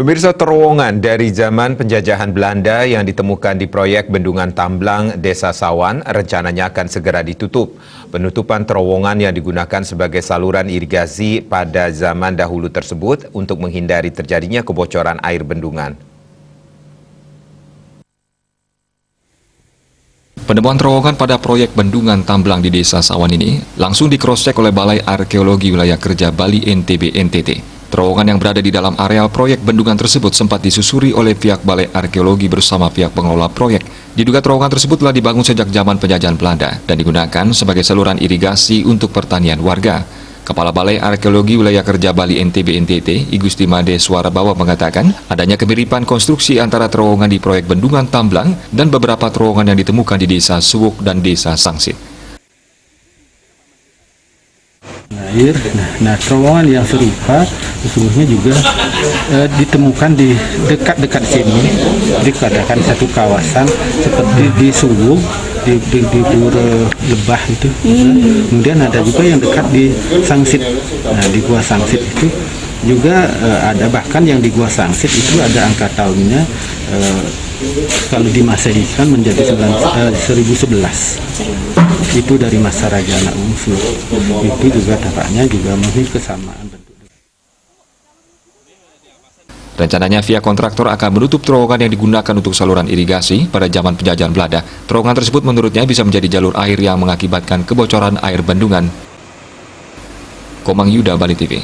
Pemirsa, terowongan dari zaman penjajahan Belanda yang ditemukan di proyek Bendungan Tamblang, Desa Sawan, rencananya akan segera ditutup. Penutupan terowongan yang digunakan sebagai saluran irigasi pada zaman dahulu tersebut untuk menghindari terjadinya kebocoran air bendungan. Penemuan terowongan pada proyek Bendungan Tamblang di Desa Sawan ini langsung di-cross-check oleh Balai Arkeologi Wilayah Kerja Bali NTB NTT. Terowongan yang berada di dalam areal proyek bendungan tersebut sempat disusuri oleh pihak Balai Arkeologi bersama pihak pengelola proyek. Diduga terowongan tersebut telah dibangun sejak zaman penjajahan Belanda dan digunakan sebagai saluran irigasi untuk pertanian warga. Kepala Balai Arkeologi Wilayah Kerja Bali NTB NTT, Igusti Made Suarabawa mengatakan adanya kemiripan konstruksi antara terowongan di proyek Bendungan Tamblang dan beberapa terowongan yang ditemukan di Desa Suwuk dan Desa Sangsit. Nah, terowongan yang serupa sesungguhnya juga ditemukan di dekat-dekat sini, dikatakan satu kawasan seperti di Suwuk, di Pura Lebah itu. Kemudian ada juga yang dekat di Sangsit. Nah, di Gua Sangsit itu juga ada, bahkan yang di Gua Sangsit itu ada angka tahunnya kalau di Masehi kan menjadi 1011. Itu dari masa Raja Anak Bungsu. Itu juga tampaknya juga memiliki kesamaan bentuk. Rencananya via kontraktor akan menutup terowongan yang digunakan untuk saluran irigasi pada zaman penjajahan Belanda. Terowongan tersebut menurutnya bisa menjadi jalur air yang mengakibatkan kebocoran air bendungan. Komang Yuda, Bali TV.